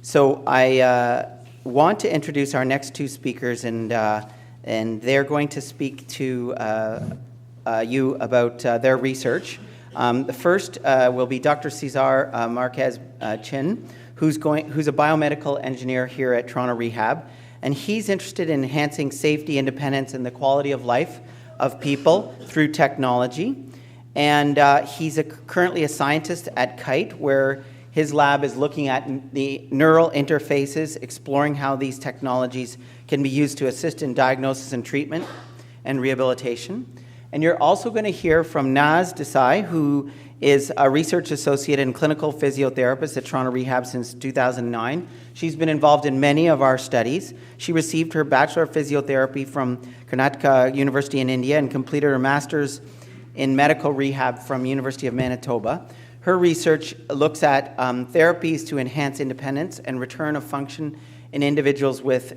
So I want to introduce our next two speakers, and they're going to speak to you about their research. The first will be Dr. César Márquez-Chin, who's a biomedical engineer here at Toronto Rehab, and he's interested in enhancing safety, independence, and the quality of life of people through technology. And he's currently a scientist at KITE, where his lab is looking at the neural interfaces, exploring how these technologies can be used to assist in diagnosis and treatment and rehabilitation. And you're also going to hear from Naaz Desai, who is a research associate and clinical physiotherapist at Toronto Rehab since 2009. She's been involved in many of our studies. She received her Bachelor of Physiotherapy from Karnataka University in India and completed her Master's in Medical Rehab from University of Manitoba. Her research looks at therapies to enhance independence and return of function in individuals with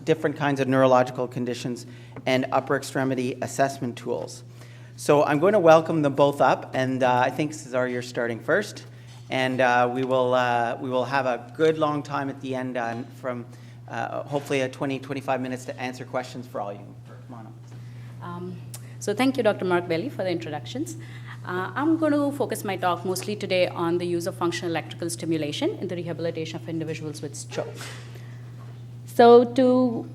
different kinds of neurological conditions and upper extremity assessment tools. So I'm going to welcome them both up, and I think, Cesar, you're starting first. And we will have a good long time at the end from hopefully 25 minutes to answer questions for all you. Come on up. So thank you, Dr. Mark Bailey, for the introductions. I'm going to focus my talk mostly today on the use of functional electrical stimulation in the rehabilitation of individuals with stroke. So to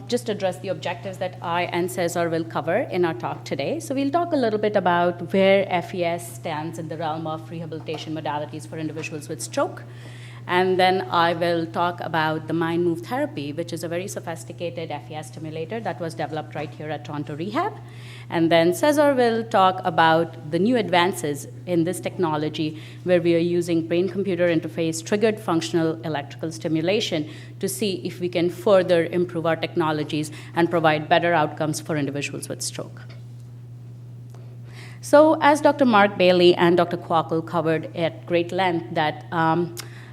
just address the objectives that I and Cesar will cover in our talk today, so we'll talk a little bit about where FES stands in the realm of rehabilitation modalities for individuals with stroke. And then I will talk about the mind move therapy, which is a very sophisticated FES stimulator that was developed right here at Toronto Rehab. And then Cesar will talk about the new advances in this technology, where we are using brain-computer interface triggered functional electrical stimulation to see if we can further improve our technologies and provide better outcomes for individuals with stroke. So as Dr. Mark Bailey and Dr. Quackle covered at great length, that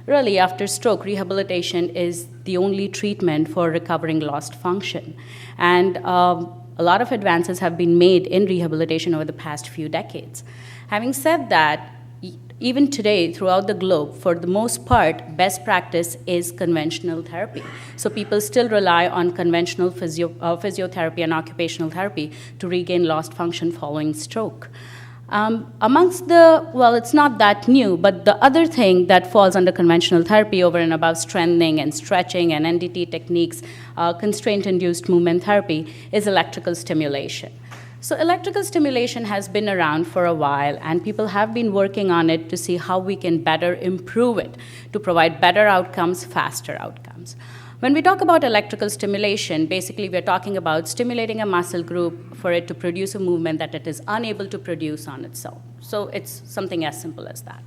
really, after stroke, rehabilitation is the only treatment for recovering lost function. And a lot of advances have been made in rehabilitation over the past few decades. Having said that, even today, throughout the globe, for the most part, best practice is conventional therapy. So people still rely on conventional physiotherapy and occupational therapy to regain lost function following stroke. It's not that new, but the other thing that falls under conventional therapy over and above strengthening and stretching and NDT techniques, constraint-induced movement therapy, is electrical stimulation. So electrical stimulation has been around for a while, and people have been working on it to see how we can better improve it to provide better outcomes, faster outcomes. When we talk about electrical stimulation, basically we're talking about stimulating a muscle group for it to produce a movement that it is unable to produce on its own. So it's something as simple as that.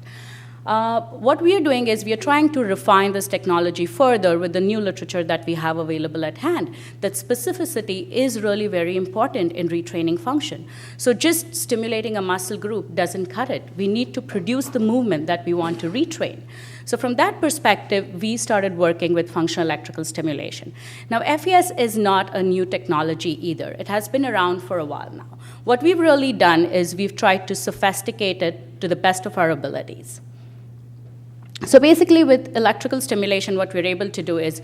What we are doing is we are trying to refine this technology further with the new literature that we have available at hand, that specificity is really very important in retraining function. So just stimulating a muscle group doesn't cut it. We need to produce the movement that we want to retrain. So from that perspective, we started working with functional electrical stimulation. Now, FES is not a new technology either. It has been around for a while now. What we've really done is we've tried to sophisticate it to the best of our abilities. So basically, with electrical stimulation, what we're able to do is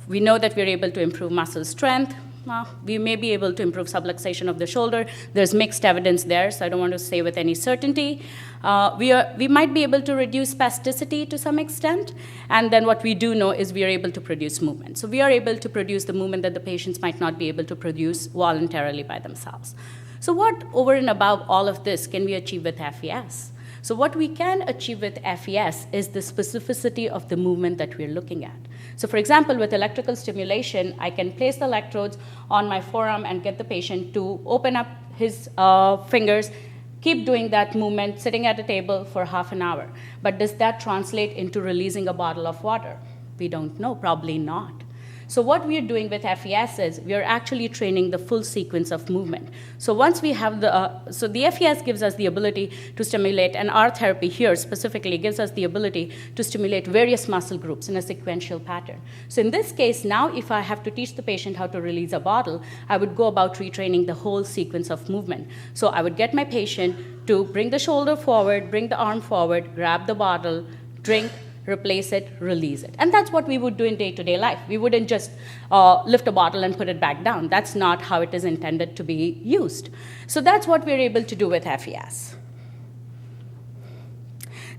we know that we're able to improve muscle strength. We may be able to improve subluxation of the shoulder. There's mixed evidence there, so I don't want to say with any certainty. We might be able to reduce spasticity to some extent, and then what we do know is we are able to produce movement. So we are able to produce the movement that the patients might not be able to produce voluntarily by themselves. So what, over and above all of this, can we achieve with FES? So what we can achieve with FES is the specificity of the movement that we're looking at. So for example, with electrical stimulation, I can place the electrodes on my forearm and get the patient to open up his fingers, keep doing that movement, sitting at a table for half an hour. But does that translate into releasing a bottle of water? We don't know, probably not. So what we are doing with FES is we are actually training the full sequence of movement. So once we have so the FES gives us the ability to stimulate, and our therapy here specifically gives us the ability to stimulate various muscle groups in a sequential pattern. So in this case, now if I have to teach the patient how to release a bottle, I would go about retraining the whole sequence of movement. So I would get my patient to bring the shoulder forward, bring the arm forward, grab the bottle, drink, replace it, release it. And that's what we would do in day-to-day life. We wouldn't just lift a bottle and put it back down. That's not how it is intended to be used. So that's what we're able to do with FES.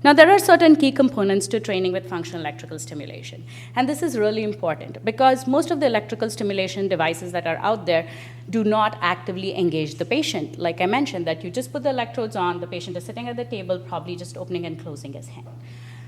Now, there are certain key components to training with functional electrical stimulation. And this is really important because most of the electrical stimulation devices that are out there do not actively engage the patient. Like I mentioned, that you just put the electrodes on, the patient is sitting at the table, probably just opening and closing his hand.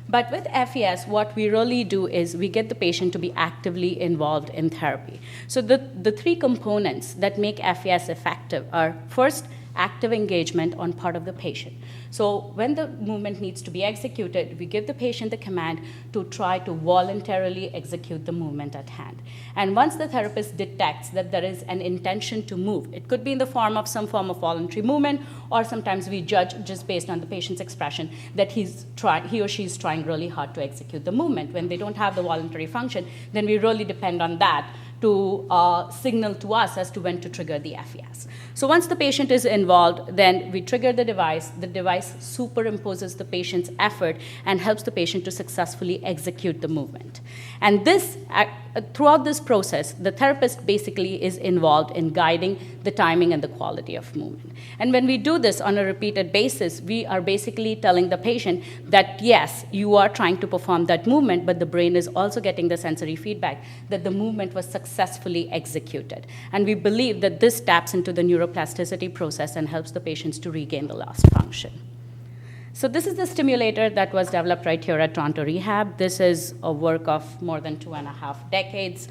But with FES, what we really do is we get the patient to be actively involved in therapy. So the three components that make FES effective are, first, active engagement on part of the patient. So when the movement needs to be executed, we give the patient the command to try to voluntarily execute the movement at hand. And once the therapist detects that there is an intention to move, it could be in the form of some form of voluntary movement, or sometimes we judge just based on the patient's expression that he or she is trying really hard to execute the movement. When they don't have the voluntary function, then we really depend on that to signal to us as to when to trigger the FES. So once the patient is involved, then we trigger the device. The device superimposes the patient's effort and helps the patient to successfully execute the movement. And this, throughout this process, the therapist basically is involved in guiding the timing and the quality of movement. And when we do this on a repeated basis, we are basically telling the patient that, yes, you are trying to perform that movement, but the brain is also getting the sensory feedback that the movement was successfully executed. And we believe that this taps into the neuroplasticity process and helps the patients to regain the lost function. So this is the stimulator that was developed right here at Toronto Rehab. This is a work of more than 2.5 decades.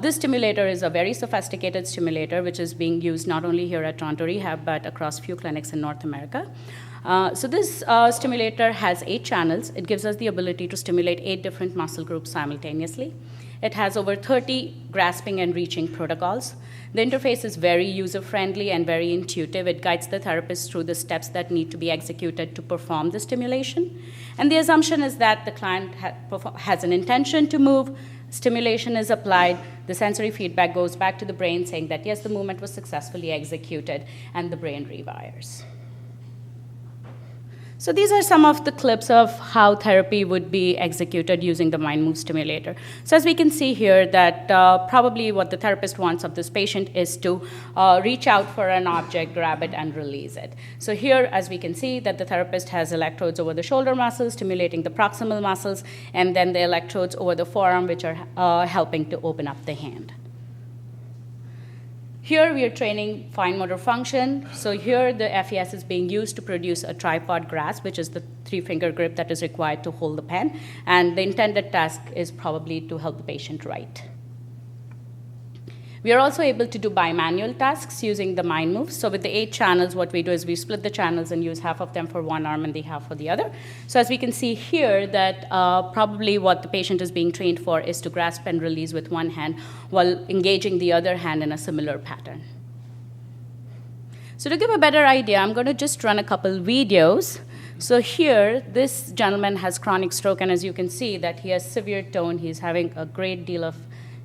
This stimulator is a very sophisticated stimulator, which is being used not only here at Toronto Rehab, but across few clinics in North America. So this stimulator has 8 channels. It gives us the ability to stimulate 8 different muscle groups simultaneously. It has over 30 grasping and reaching protocols. The interface is very user-friendly and very intuitive. It guides the therapist through the steps that need to be executed to perform the stimulation. And the assumption is that the client has an intention to move, stimulation is applied, the sensory feedback goes back to the brain saying that, yes, the movement was successfully executed, and the brain rewires. So these are some of the clips of how therapy would be executed using the mind move stimulator. So as we can see here that probably what the therapist wants of this patient is to reach out for an object, grab it, and release it. So here, as we can see, that the therapist has electrodes over the shoulder muscles, stimulating the proximal muscles, and then the electrodes over the forearm, which are helping to open up the hand. Here we are training fine motor function. So here the FES is being used to produce a tripod grasp, which is the 3-finger grip that is required to hold the pen. And the intended task is probably to help the patient write. We are also able to do bimanual tasks using the mind moves. So with the 8 channels, what we do is we split the channels and use half of them for one arm and the half for the other. So as we can see here that probably what the patient is being trained for is to grasp and release with one hand while engaging the other hand in a similar pattern. So to give a better idea, I'm going to just run a couple videos. So here, this gentleman has chronic stroke, and as you can see that he has severe tone. He's having a great deal of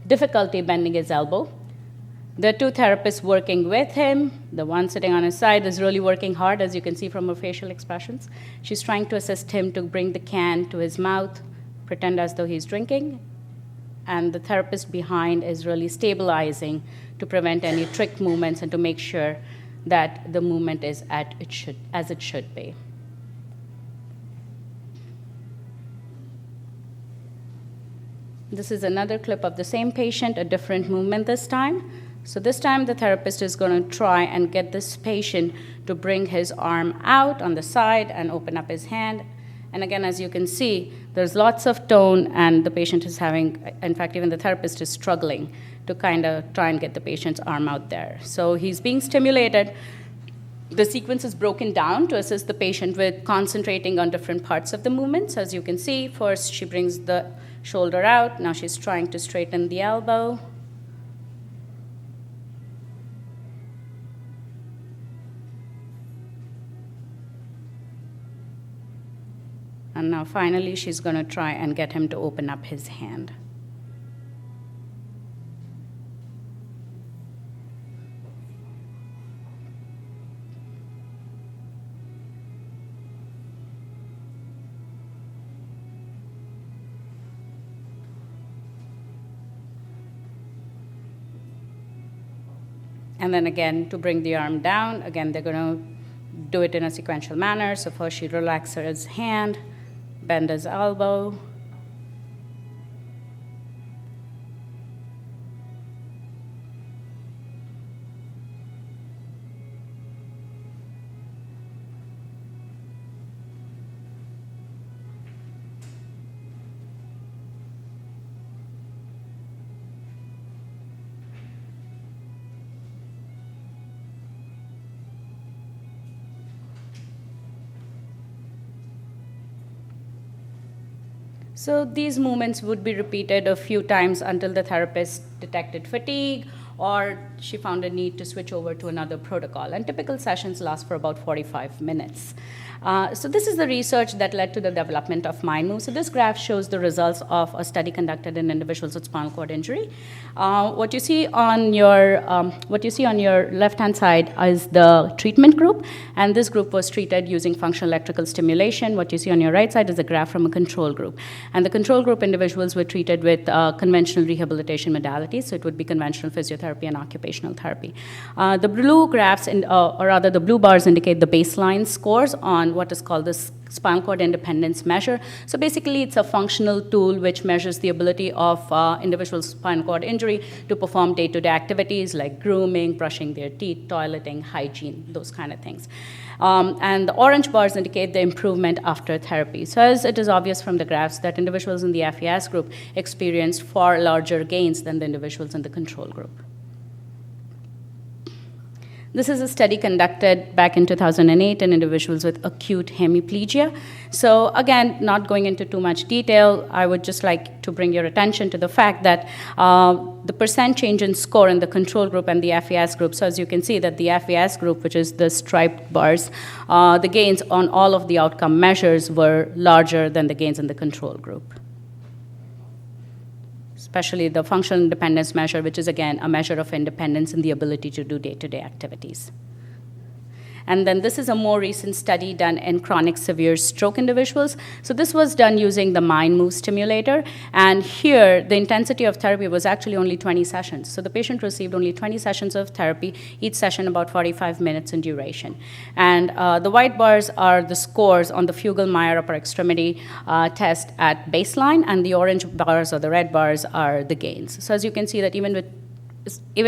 difficulty bending his elbow. There are 2 therapists working with him. The one sitting on his side is really working hard, as you can see from her facial expressions. She's trying to assist him to bring the can to his mouth, pretend as though he's drinking. And the therapist behind is really stabilizing to prevent any trick movements and to make sure that the movement is as it should be. This is another clip of the same patient, a different movement this time. So this time the therapist is going to try and get this patient to bring his arm out on the side and open up his hand. And again, as you can see, there's lots of tone, and the patient is having, in fact, even the therapist is struggling to kind of try and get the patient's arm out there. So he's being stimulated. The sequence is broken down to assist the patient with concentrating on different parts of the movements. As you can see, first she brings the shoulder out. Now she's trying to straighten the elbow. And now finally, she's going to try and get him to open up his hand. And then again, to bring the arm down, again, they're going to do it in a sequential manner. So first she relaxes his hand, bend his elbow. So these movements would be repeated a few times until the therapist detected fatigue or she found a need to switch over to another protocol. And typical sessions last for about 45 minutes. So this is the research that led to the development of MindMove. So this graph shows the results of a study conducted in individuals with spinal cord injury. What you see on your left-hand side is the treatment group, and this group was treated using functional electrical stimulation. What you see on your right side is a graph from a control group, and the control group individuals were treated with conventional rehabilitation modalities. So it would be conventional physiotherapy and occupational therapy. The blue graphs, or rather the blue bars, indicate the baseline scores on what is called the spinal cord independence measure. So basically, it's a functional tool which measures the ability of individuals with spinal cord injury to perform day-to-day activities like grooming, brushing their teeth, toileting, hygiene, those kind of things. And the orange bars indicate the improvement after therapy. So as it is obvious from the graphs that individuals in the FES group experienced far larger gains than the individuals in the control group. This is a study conducted back in 2008 in individuals with acute hemiplegia. So again, not going into too much detail, I would just like to bring your attention to the fact that the percent change in score in the control group and the FES group. So as you can see that the FES group, which is the striped bars, the gains on all of the outcome measures were larger than the gains in the control group, especially the functional independence measure, which is, again, a measure of independence in the ability to do day-to-day activities. And then this is a more recent study done in chronic severe stroke individuals. So this was done using the MindMove stimulator. And here, the intensity of therapy was actually only 20 sessions. So the patient received only 20 sessions of therapy, each session about 45 minutes in duration. And the white bars are the scores on the Fugel-Meyer upper extremity test at baseline, and the orange bars or the red bars are the gains. So as you can see that even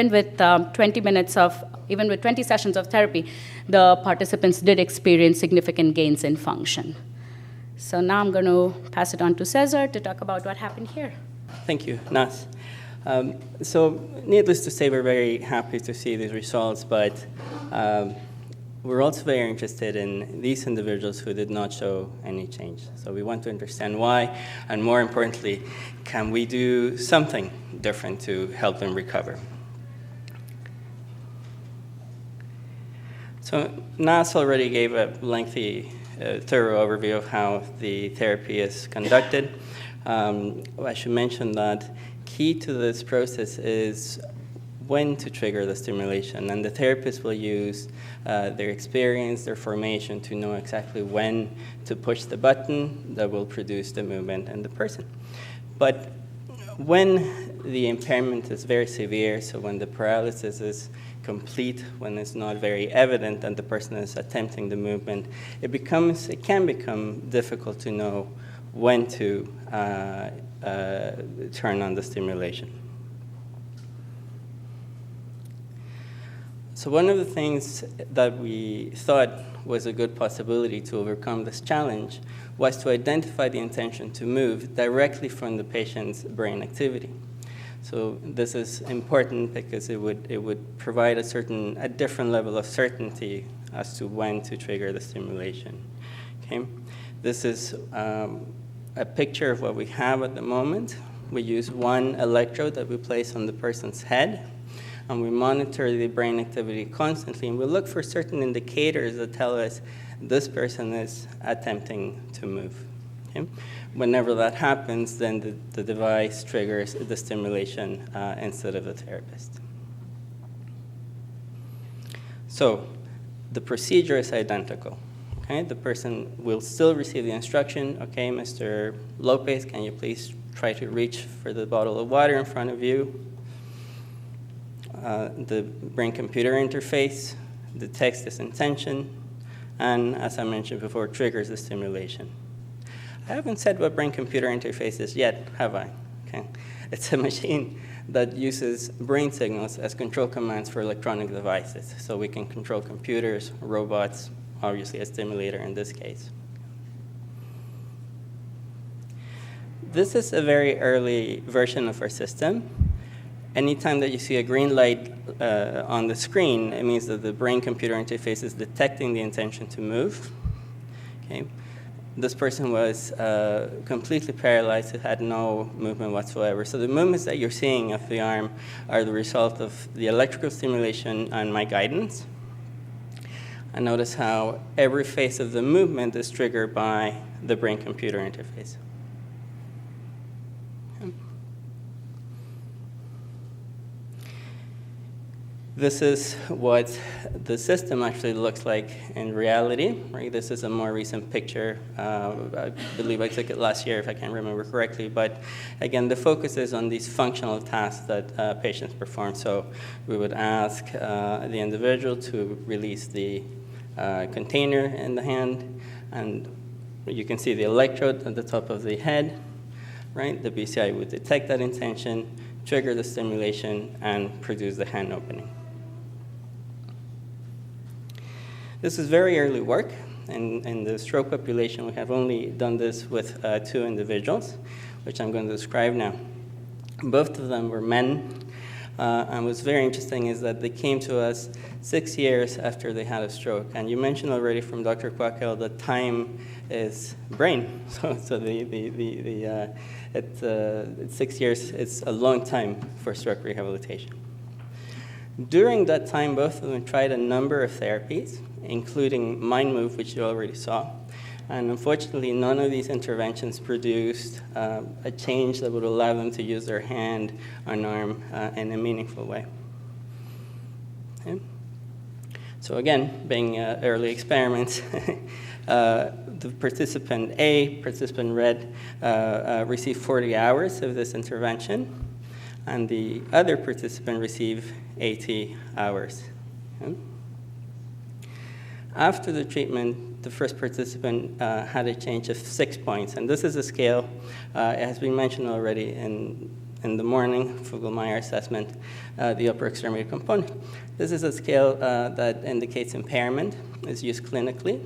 with 20 sessions of therapy, the participants did experience significant gains in function. So now I'm going to pass it on to Cesar to talk about what happened here. Thank you, Naaz. So needless to say, we're very happy to see these results, but we're also very interested in these individuals who did not show any change. So we want to understand why, and more importantly, can we do something different to help them recover? So Naaz already gave a lengthy, thorough overview of how the therapy is conducted. I should mention that key to this process is when to trigger the stimulation, and the therapist will use their experience, their formation to know exactly when to push the button that will produce the movement in the person. But when the impairment is very severe, so when the paralysis is complete, when it's not very evident and the person is attempting the movement, it can become difficult to know when to turn on the stimulation. So one of the things that we thought was a good possibility to overcome this challenge was to identify the intention to move directly from the patient's brain activity. So this is important because it would provide a different level of certainty as to when to trigger the stimulation. Okay? This is a picture of what we have at the moment. We use one electrode that we place on the person's head, and we monitor the brain activity constantly, and we look for certain indicators that tell us this person is attempting to move. Okay? Whenever that happens, then the device triggers the stimulation instead of the therapist. So the procedure is identical. Okay? The person will still receive the instruction, okay, Mr. Lopez, can you please try to reach for the bottle of water in front of you? the brain-computer interface, detects this intention, and as I mentioned before, triggers the stimulation. I haven't said what brain-computer interface is yet, have I? Okay. It's a machine that uses brain signals as control commands for electronic devices. So we can control computers, robots, obviously a stimulator in this case. This is a very early version of our system. Anytime that you see a green light on the screen, it means that the brain-computer interface is detecting the intention to move. Okay. This person was completely paralyzed. It had no movement whatsoever. So the movements that you're seeing of the arm are the result of the electrical stimulation and my guidance. And notice how every phase of the movement is triggered by the brain-computer interface. This is what the system actually looks like in reality, right? This is a more recent picture. I believe I took it last year, if I can remember correctly. But again, the focus is on these functional tasks that patients perform. So we would ask the individual to release the container in the hand, and you can see the electrode at the top of the head, right? The BCI would detect that intention, trigger the stimulation, and produce the hand opening. This is very early work. In the stroke population, we have only done this with 2 individuals, which I'm going to describe now. Both of them were men. And what's very interesting is that they came to us 6 years after they had a stroke. And you mentioned already from Dr. Quackel that time is brain. So it's 6 years. It's a long time for stroke rehabilitation. During that time, both of them tried a number of therapies, including Mind Move, which you already saw. And unfortunately, none of these interventions produced a change that would allow them to use their hand or arm in a meaningful way. Okay. So again, being early experiments, the participant A, participant red, received 40 hours of this intervention, and the other participant received 80 hours. Okay. After the treatment, the first participant had a change of 6 points, and this is a scale. It has been mentioned already in the morning, Fugl-Meyer assessment, the upper extremity component. This is a scale that indicates impairment. It's used clinically,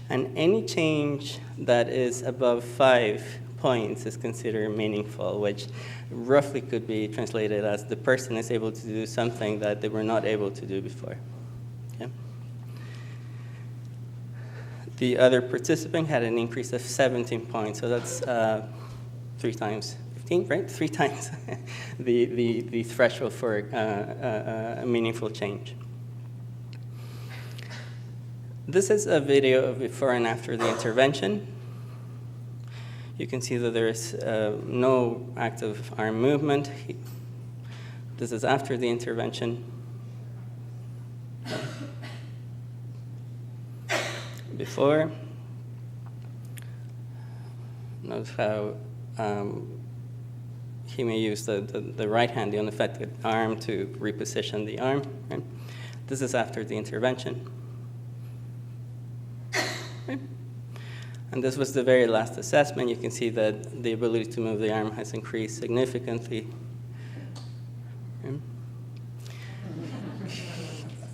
and any change that is above 5 points is considered meaningful, which roughly could be translated as the person is able to do something that they were not able to do before. Okay. The other participant had an increase of 17 points, so that's 3 times 15, right? 3 times the threshold for a meaningful change. This is a video of before and after the intervention. You can see that there is no active arm movement. This is after the intervention. Before, notice how he may use the right hand, the unaffected arm, to reposition the arm. Right? This is after the intervention. Right? And this was the very last assessment. You can see that the ability to move the arm has increased significantly. Right?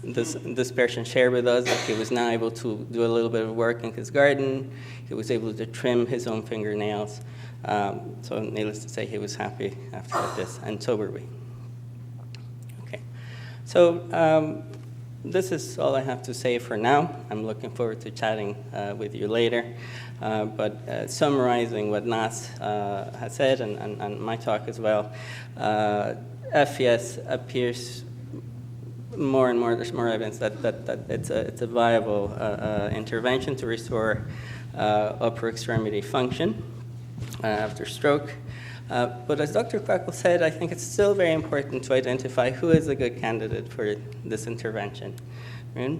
This person shared with us that he was now able to do a little bit of work in his garden. He was able to trim his own fingernails. So needless to say, he was happy after this, and so were we. Okay, so this is all I have to say for now. I'm looking forward to chatting with you later. But summarizing what Naaz has said and my talk as well, FES appears more and more, there's more evidence that it's a viable intervention to restore upper extremity function after stroke. But as Dr. Quackel said, I think it's still very important to identify who is a good candidate for this intervention. Right?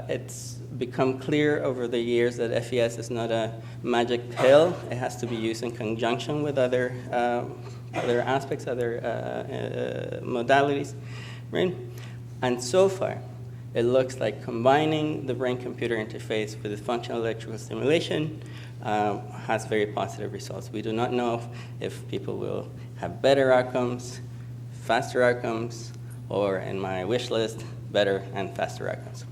It's become clear over the years that FES is not a magic pill. It has to be used in conjunction with other aspects, other modalities. right? And so far, it looks like combining the brain-computer interface with the functional electrical stimulation has very positive results. We do not know if people will have better outcomes, faster outcomes, or in my wish list, better and faster outcomes.